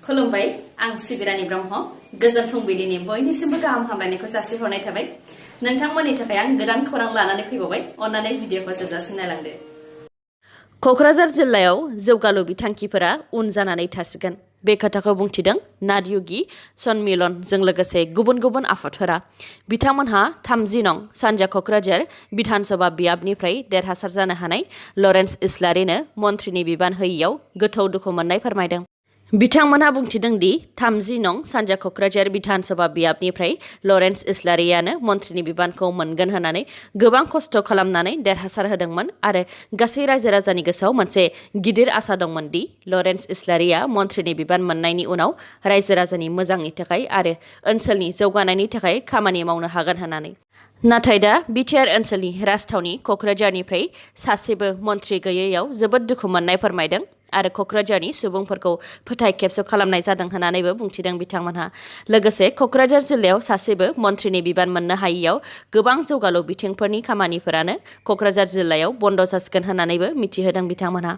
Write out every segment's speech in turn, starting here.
खुलुमबाय आं सिबिरानि ब्रह्म गोजोन फुंबिलिनि बयनिसिमबो गाहाम हामलायनायखौ जासिहरनाय थाबाय नोंथांमोननि थाखाय आं गोदान खौरां लानानै फैबावबाय अन्नानै भिडिअखौ जोबजासिम नायलांदो क'क्राझार जिल्लायाव जौगालु बिथांखिफोरा उन जानानै थासिगोन बे खोथाखौ बुंथिदों नादयुगि सन्मिलनजों लोगोसे गुबुन गुबुन आफादफोरा बिथांमोनहा 30 नं सानजा क'क्राझार बिधानसभा बियाबनिफ्राय देरहासार जानो हानाय लरेन्स इस्लारिनो मन्थ्रिनि बिबान होयैयाव गोथौ दुखु मोननाय फोरमायदों बिथांमोनहा बुंथिदों दि 30 नं सानजा क'क्राझार बिधानसभा बियाबनिफ्राय लरेन्स इस्लारियानो मन्थ्रिनि बिबानखौ मोनगोन होननानै गोबां खस्थ' खालामनानै देरहासार होदोंमोन आरो गासै रायजो राजानि गोसोआव मोनसे गिदिर आसा दंमोन दि लरेन्स इस्लारिया मन्थ्रिनि बिबान मोननायनि उनाव रायजो राजानि मोजांनि थाखाय आरो ओनसोलनि जौगानायनि थाखाय खामानि मावनो हागोन होननानै नाथाय दा बिटिआर ओनसोलनि राजथावनि क'क्राझारनिफ्राय सासेबो मन्थ्रि गैयैयाव जोबोद दुखु मोननाय फोरमायदों आरो क'क्राझारनि सुबुंफोरखौ फोथाय खेबस' खालामनाय जादों होननानैबो बुंथिदों बिथांमोनहा लोगोसे क'क्राझार जिल्लायाव सासेबो मन्थ्रिनि बिबान मोननो हायैयाव गोबां जौगालु बिथिंफोरनि खामानिफोरानो क'क्राझार जिल्लायाव बन्द जासिगोन होननानैबो मिथिहोदों बिथांमोनहा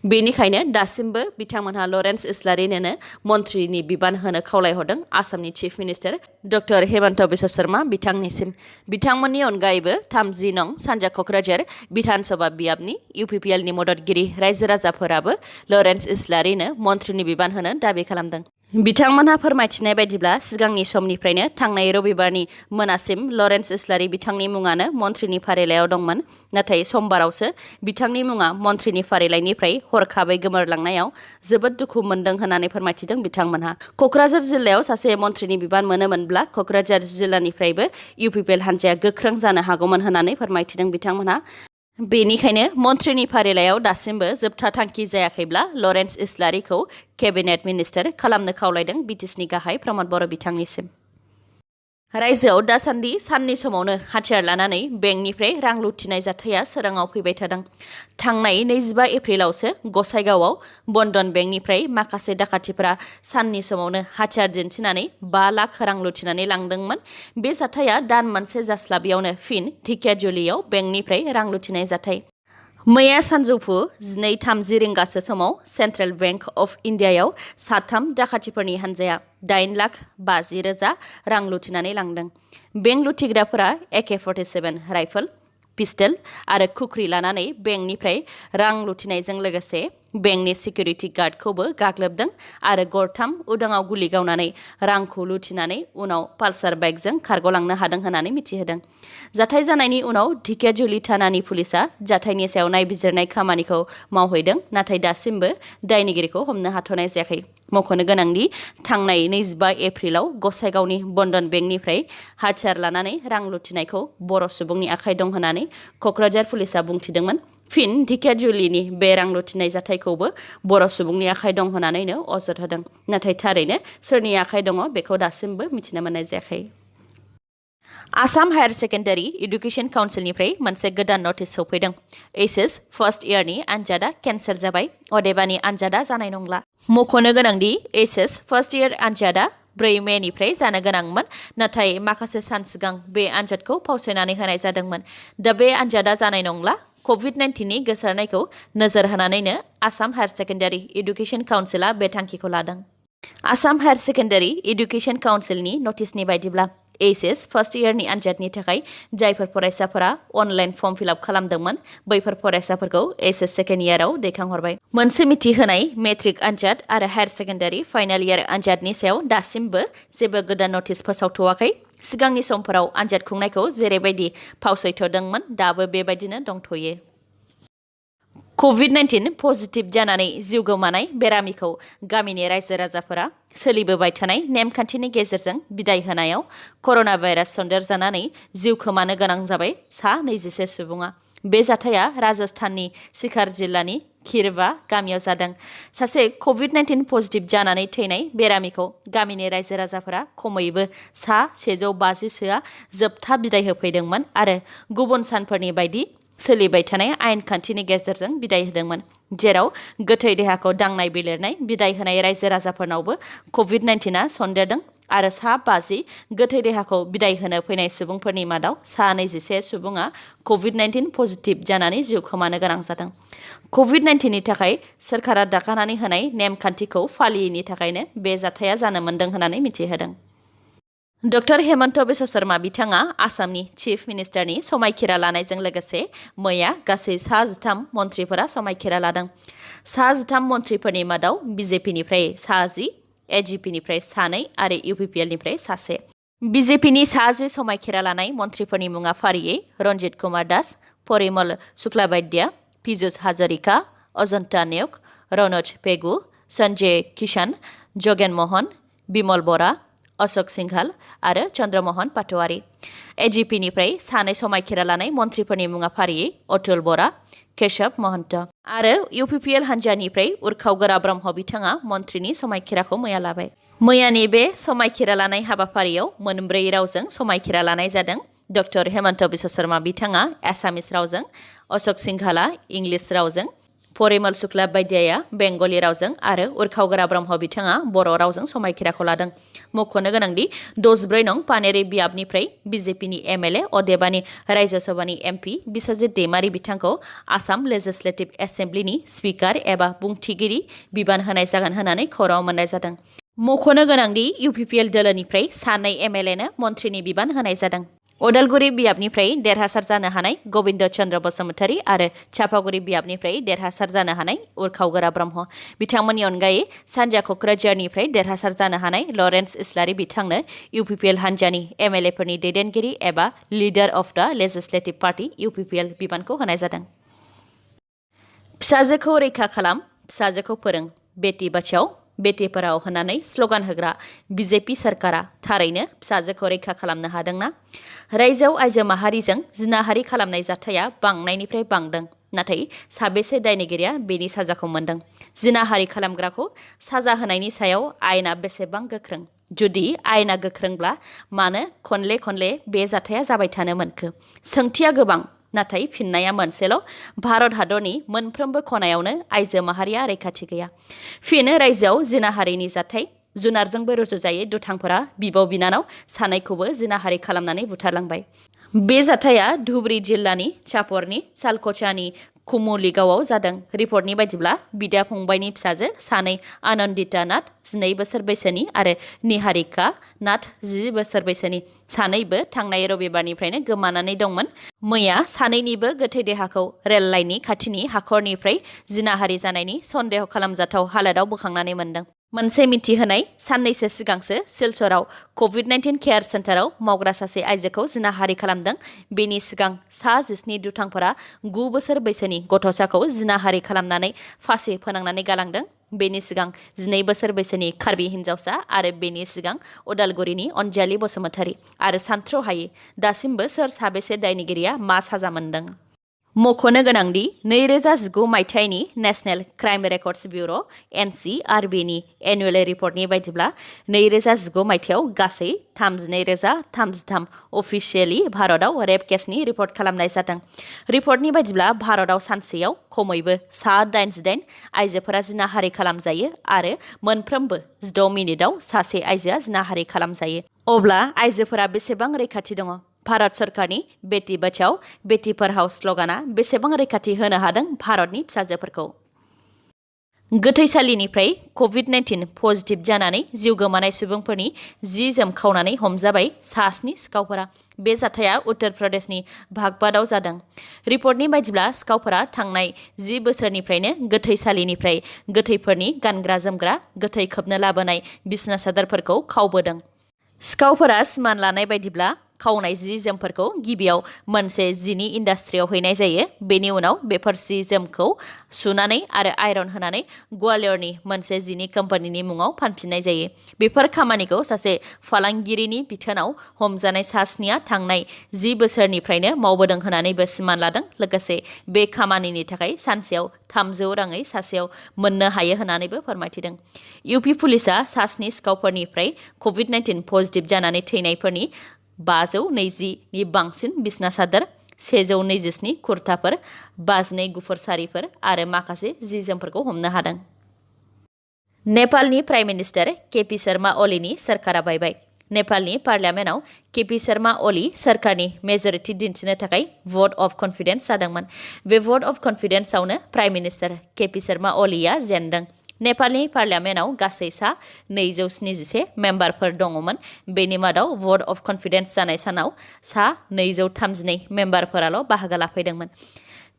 बेनिखायनो दासिमबो बिथांमोनहा लरेन्स इस्लारिनो मन्थ्रिनि बिबान होनो खावलायहरदों आसामनि chief minister doctor Himanta Biswa Sarma बिथांनिसिम बिथांमोननि अनगायैबो 30 नं सानजा क'क्राझार बिधानसभा बियाबनि इउपिपिएलनि मददगिरि रायजो राजाफोराबो लरेन्स इस्लारिनो मन्थ्रिनि बिबान होनो दाबि खालामदों बिथांमोनहा फोरमायथिनाय बायदिब्ला सिगांनि समनिफ्रायनो थांनाय रबिबारनि मोनासिम लरेन्स इस्लारि बिथांनि मुङानो मन्थ्रिनि फारिलाइयाव दंमोन नाथाय समबारावसो बिथांनि मुङा मन्थ्रिनि फारिलाइनिफ्राय हरखाबै गोमोरलांनायाव जोबोद दुखु मोनदों होननानै फोरमायथिदों बिथांमोनहा क'क्राझार जिल्लायाव सासे मन्थ्रिनि बिबान मोनोमोनब्ला क'क्राझार जिल्लानिफ्रायबो इउपिपिएल हान्जाया गोख्रों जानो हागौमोन होननानै फोरमायथिदों बिथांमोनहा बेनिखायनो मन्थ्रिनि फारिलाइयाव दासिमबो जोबथा थांखि जायाखैब्ला लरेन्स इस्लारिखौ केबिनेट मिनिस्टार खालामनो खावलायदों बिटिसिनि गाहाय प्रमद बर' बिथांनिसिम रायजोआव दासान्दि साननि समावनो हाथियार लानानै बेंकनिफ्राय रां लुथिनाय जाथाया सोराङाव फैबाय थादों थांनाय 25 एप्रिलावसो गसाइगावआव बन्दन बेंकनिफ्राय माखासे दाखाथिफोरा साननि समावनो हाथियार दिन्थिनानै 5 लाख रां लुथिनानै लांदोंमोन बे जाथाया दान मोनसे जास्लाबियावनो फिन ढेकियाजुलियाव बेंकनिफ्राय रां लुथिनाय जाथाय मैया सानजौफु 12:30 रिंगासो समाव सेन्ट्रेल बेंक अफ इन्डियायाव साथाम दाखाथिफोरनि हानजाया 8,50,000 रां लुथिनानै लांदों बेंक लुथिग्राफोरा AK-47 राइफल पिस्टल आरो खुख्रि लानानै बेंकनिफ्राय रां लुथिनायजों लोगोसे बेंकनि सिकिउरिटि गार्डखौबो गाग्लोबदों आरो गरथाम उदाङाव गुलि गावनानै रांखौ लुथिनानै उनाव पालसार बाइकजों खारग'लांनो हादों होननानै मिथिहोदों जाथाय जानायनि उनाव ढेकियाजुलि थानानि पुलिसा जाथायनि सायाव नायबिजिरनाय खामानिखौ मावहैदों नाथाय दासिमबो दायनिगिरिखौ हमनो हाथ'नाय जायाखै मख'नो गोनांदि थांनाय 25 एप्रिलाव गसाइगावनि बन्दन बेंकनिफ्राय हाथियार लानानै रां लुथिनायखौ बर' सुबुंनि आखाइ दं होननानै क'क्राझार पुलिसा बुंथिदोंमोन फिन ढेकियाजुलिनि बे रां लुथिनाय जाथायखौबो बर' सुबुंनि आखाइ दं होननानैनो अजद होदों नाथाय थारैनो सोरनि आखाइ दङ बेखौ दासिमबो मिथिनो मोननाय जायाखै आसाम हायार सेकेन्डारि इडुकेसन काउन्सिलनिफ्राय मोनसे गोदान नटिस सौफैदों एचएस फार्स्ट इयारनि आनजादा केन्सेल जाबाय अदेबानि आनजादा जानाय नंला मख'नो गोनांदि एचएस फार्स्ट इयार आनजादा 4 मेनिफ्राय जानो गोनांमोन नाथाय माखासे सान सिगां बे आनजादखौ फावसायनानै होनाय जादोंमोन दा बे आनजादा जानाय नंला COVID-19नि गोसारनायखौ नोजोर होनानैनो आसाम हायार सेकेन्डारि इडुकेसन काउन्सिला बे थांखिखौ लादों आसाम हायार सेकेन्डारि इडुकेसन काउन्सिलनि नटिसनि बायदिब्ला एचएस फार्स्ट इयारनि आनजादनि थाखाय जायफोर फरायसाफोरा अनलाइन फर्म फिलआप खालामदोंमोन बैफोर फरायसाफोरखौ एचएस सेकेन्ड इयाराव दैखांहरबाय मोनसे मिथिहोनाय मेट्रिक आनजाद आरो हायार सेकेन्डारि फाइनाल इयार आनजादनि सायाव दासिमबो जेबो गोदान नटिस फोसावथ'वाखै सिगांनि समफोराव आनजाद खुंनायखौ जेरैबायदि फावसायथ'दोंमोन दाबो बेबायदिनो दंथ'यो COVID-19 पजिटिभ जानानै जिउ गोमानाय बेरामिखौ गामिनि रायजो राजाफोरा सोलिबोबाय थानाय नेमखान्थिनि गेजेरजों बिदाय होनायाव कर'ना भाइरास सन्देरजानानै जिउ खोमानो गोनां जाबाय सा 21 सुबुङा बे जाथाया राजस्थाननि सिकार जिल्लानि खिरवा गामियाव जादों सासे COVID-19 पजिटिभ जानानै थैनाय बेरामिखौ गामिनि रायजो राजाफोरा खमैबो सा 150 सोआ जोबथा बिदाय होफैदोंमोन आरो गुबुन सानफोरनि बायदि सोलिबाय थानाय आयेन खान्थिनि गेजेरजों बिदाय होदोंमोन जेराव गोथै देहाखौ दांनाय बिलिरनाय बिदाय होनाय रायजो राजाफोरनावबो COVID-19आ सन्देरदों आरो सा 50 गोथै देहाखौ बिदाय होनो फैनाय सुबुंफोरनि मादाव सा 21 सुबुङा COVID-19 पजिटिभ जानानै जिउ खोमानो गोनां जादों। COVID-19नि थाखाय सोरखारा दाखानानै होनाय नेमखान्थिखौ फालियैनि थाखायनो बे जाथाया जानो मोन्दों होननानै मिथिहोदों। डक्टर हेमन्त बिश्व शर्मा बिथाङा आसामनि चिफ मिनिस्टारनि समायखिरा लानायजों लोगोसे मैया गासै सा 13 मन्थ्रिफोरा समायखिरा लादों। सा 13 मन्थ्रिफोरनि मादाव बिजेपिनिफ्राय सा 10, एजिपिनिफ्राय सानै आरो इउपिपिएलनिफ्राय सासे। बिजेपिनि सा 10 समायखिरा लानाय मन्थ्रिफोरनि मुङा फारियै रन्जित कुमार दास, परिमल शुक्लाबैद्य, पीयूष हाजरिका, अजन्ता नेउग, रनज पेगु, सञ्जय किसान, जगेन मोहन, बिमल बरा, अशोक सिंघाल आरो चन्द्रमोहन पाटवारी। एजिपिनिफ्राय सानै समायखिरा लानाय मन्थ्रिफोरनि मुङा फारियै अतुल बरा, केशव महन्त आरो इउपिपिएल हान्जानिफ्राय उर्खावगोरा ब्रह्म बिथाङा मन्थ्रिनि समायखिराखौ मैया लाबाय। मैयानि बे समायखिरा लानाय हाबाफारियाव मोनब्रै रावजों समायखिरा लानाय जादों। डक्टर हेमन्त बिश्व शर्मा बिथाङा एसामिस रावजों, अशोक सिंघाला इंलिस रावजों, परिमल शुक्लाबैद्यया बेंगली रावजों आरो उर्खावगोरा ब्रह्म बिथाङा बर' रावजों समायखिराखौ लादों। मख'नो गोनांदि 64 नं पानेरि बियाबनिफ्राय बिजेपिनि एमएलए अदेबानि रायजोसभानि एमपि बिश्वजित दैमारी बिथांखौ आसाम लेजिस्लेटिभ एसेम्ब्लिनि स्पिकार एबा बुंथिगिरि बिबान होनाय जागोन होननानै खौराङाव मोननाय जादों। मख'नो गोनांदि इउपिपिएल दोलोनिफ्राय सानै एमएलएनो मन्थ्रिनि बिबान होनाय जादों। अदालगुरि बियाबनिफ्राय देरहासार जानो हानाय गबिन्द चन्द्र बसुमतारी आरो चापागुरि बियाबनिफ्राय देरहासार जानो हानाय उर्खावगोरा ब्रह्म बिथांमोननि अनगायै सानजा क'क्राझारनिफ्राय देरहासार जानो हानाय लरेन्स इस्लारि बिथांनो इउपिपिएल हान्जानि एमएलएफोरनि दैदेनगिरि एबा लिडार अफ द लेजिस्लेटिभ पार्टी इउपिपिएल बिबानखौ होनाय जादों। फिसाजोखौ रैखा खालाम, फिसाजोखौ फोरों, बेटी बाचाओ बेटी पढ़ाओ होननानै स्लगान होग्रा बिजेपि सरकारा थारैनो फिसाजोखौ रैखा खालामनो हादोंना? रायजोआव आइजो माहारिजों जिनाहारि खालामनाय जाथाया बांनायनिफ्राय बांदों, नाथाय साबेसे दायनिगिरिया बेनि साजाखौ मोन्दों? जिनाहारि खालामग्राखौ साजा होनायनि सायाव आयेना बेसेबां गोख्रों? जुदि आयेना गोख्रोंब्ला मानो खनले खनले बे जाथाया जाबाय थानो मोनखो? सोंथिया गोबां, नाथाय फिननाया मोनसेल'। भारत हादरनि मोनफ्रोमबो खनायावनो आइजो माहारिया रैखाथि गैया। फिन रायजोआव जिनाहारिनि जाथाय। जुनारजोंबो रुजुजायै दुथांफोरा बिब' बिनानाव सानैखौबो जिनाहारि खालामनानै बुथारलांबाय। बे जाथाया धुबरी जिल्लानि चापरनि सालख'चानि कुमुलिगावआव जादों। रिपर्टनि बायदिब्ला बिदा फंबायनि फिसाजो सानै आनन्दिता नाथ 12 बोसोर बैसोनि आरो निहारिका नाथ 10 बोसोर बैसोनि सानैबो थांनाय रबिबारनिफ्रायनो गोमानानै दंमोन। मैया सानैनिबो गोथै देहाखौ रेल लाइननि खाथिनि हाखरनिफ्राय जिनाहारि जानायनि सन्देह खालामजाथाव हालोदाव बोखांनानै मोन्दों। मोनसे मिथिहोनाय साननैसो सिगांसो सिलचराव COVID-19 केयार सेन्टाराव मावग्रा सासे आइजोखौ जिनाहारि खालामदों। बेनि सिगां सा 17 दुथांफोरा 9 बोसोर बैसोनि गथ'साखौ जिनाहारि खालामनानै फासि फोनांनानै गालांदों। बेनि सिगां 12 बोसोर बैसोनि कार्बि हिन्जावसा आरो बेनि सिगां उदालगुरिनि अनजालि बसुमतारी आरो सानथ्र'हायि दासिमबो सोर साबेसे दायनिगिरिया मा साजा मोन्दों? मख'नो गोनांदि 2019 मायथाइनि नेशनेल क्राइम रेकर्डस ब्युर' NCRBनि एनुवेल रिपर्टनि बायदिब्ला 2019 मायथाइयाव गासै 32,033 अफिसियेलि भारतआव रेप केसनि रिपर्ट खालामनाय जादों। रिपर्टनि बायदिब्ला भारतआव सानसेयाव खमैबो सा 88 आइजोफोरा जिनाहारि खालामजायो आरो मोनफ्रोमबो 6 मिनिटआव सासे आइजोआ जिनाहारि खालामजायो। अब्ला आइजोफोरा बेसेबां रैखाथि दङ? भारत सरकारनि बेटी बाचाओ बेटी पढ़ाओ स्लगाना बेसेबां रैखाथि होनो हादों भारतनि फिसाजोफोरखौ? गोथैसालिनिफ्राय COVID-19 पजिटिभ जानानै जिउ गोमानाय सुबुंफोरनि जि जोम खावनानै हमजाबाय सा 7 सिखावफोरा। बे जाथाया उत्तर प्रदेशनि बागपातआव जादों। रिपर्टनि बायदिब्ला सिखावफोरा थांनाय 10 बोसोरनिफ्रायनो गोथैसालिनिफ्राय गोथैफोरनि गानग्रा जोमग्रा, गोथै खोबनो लाबोनाय बिसना सादोरफोरखौ खावबोदों। सिखावफोरा सिमान लानाय बायदिब्ला खावनाय जि जोमफोरखौ गिबियाव मोनसे जिनि इन्डास्ट्रियाव हैनाय जायो। बेनि उनाव बेफोर जि जोमखौ सुनानै आरो आयरन होनानै ग्वालियरनि मोनसे जिनि कम्पानिनि मुङाव फानफिननाय जायो। बेफोर खामानिखौ सासे फालांगिरिनि बिथोनाव हमजानाय सा 7आ थांनाय 10 बोसोरनिफ्रायनो मावबोदों होननानैबो सिमान लादों। लोगोसे बे खामानिनि थाखाय सानसेयाव 300 राङै सासेयाव मोननो हायो होननानैबो फोरमायथिदों। इउपि पुलिसआ सा 7 सिखावफोरनिफ्राय COVID-19 पजिटिभ जानानै थैनायफोरनि 520 नि बांसिन बिसना सादोर, 127 कुर्ताफोर 52 गुफुर सारिफोर आरो माखासे जि जोमफोरखौ हमनो हादों। नेपालनि प्राइम मिनिस्टार केपि शर्मा ओलीनि सरकारा बायबाय। नेपालनि पार्लियामेन्टआव केपि शर्मा ओली सरकारनि मेजरिटी दिन्थिनो थाखाय भट अफ कन्फिडेन्स जादोंमोन। बे भट अफ कन्फिडेन्सआवनो प्राइम मिनिस्टार केपि शर्मा ओलीया जेनदों। नेपालनि पार्लियामेन्टआव गासै सा 271 मेम्बारफोर दङमोन। बेनि मादाव भट अफ कन्फिडेन्स जानाय सानाव सा 232 मेम्बारफोराल' बाहागो लाफैदोंमोन।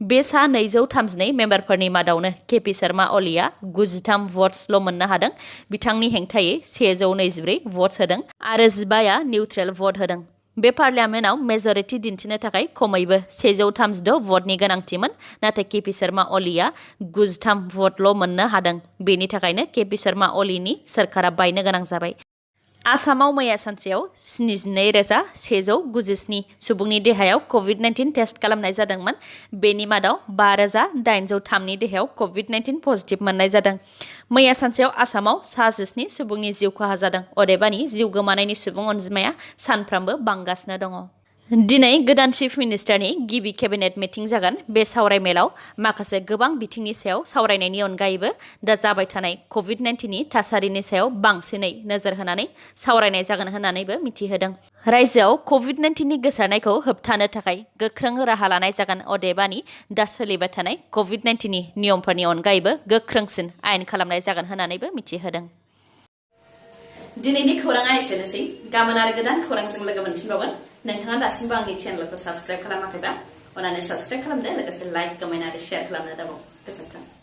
बे सा 232 मेम्बारफोरनि मादावनो केपि शर्मा ओलीया 93 भट्सल' मोननो हादों। बिथांनि हेंथायै 124 भट्स होदों आरो 15 निउट्रेल भट होदों। बे पार्लियामेन्टआव मेजरिटी दिन्थिनो थाखाय खमैबो 136 भटनि गोनांथिमोन, नाथाय केपि शर्मा ओलीया 93 भटल' मोननो हादों। बेनि थाखायनो केपि शर्मा ओलीनि सरकारा बायनो गोनां जाबाय। आसामाव मैया सानसेयाव 72,197 सुबुंनि देहायाव कभिड-19 टेस्ट खालामनाय जादोंमोन। बेनि मादाव 5,803 देहायाव कभिड-19 पजिटिभ मोननाय जादों। मैया सानसेयाव आसामाव सा 17 सुबुंनि जिउ खहा जादों। अदेबानि जिउ गोमानायनि सुबुं अनजिमाया सानफ्रामबो बांगासिनो दङ। दिनै गोदान चिफ मिनिस्टारनि गिबि केबिनेट मिटिं जागोन। बे सावरायमेलाव माखासे गोबां बिथिंनि सायाव सावरायनायनि अनगायैबो दा जाबाय थानाय कभिड-19नि थासारिनि सायाव बांसिनै नोजोर होनानै सावरायनाय जागोन होननानैबो मिथिहोदों। रायजोआव कभिड-19नि गोसारनायखौ होबथानो थाखाय गोख्रों राहा लानाय जागोन। अदेबानि दा सोलिबाय थानाय कभिड-19नि नियमफोरनि अनगायैबो गोख्रोंसिन आयेन खालामनाय जागोन होननानैबो मिथिहोदों। दिनैनि खौराङा एसेनोसै। गाबोन आरो गोदान खौरांजों लोगो मोनफिनबावगोन। नोंथाङा दासिमबो आंनि चेनेलखौ साबस्क्राइब खालामाखैबा अन्नानै साबस्क्राइब खालामदो, लोगोसे लाइक, कमेन्ट आरो शेयार खालामनो दाबाव। गोजोन्थों।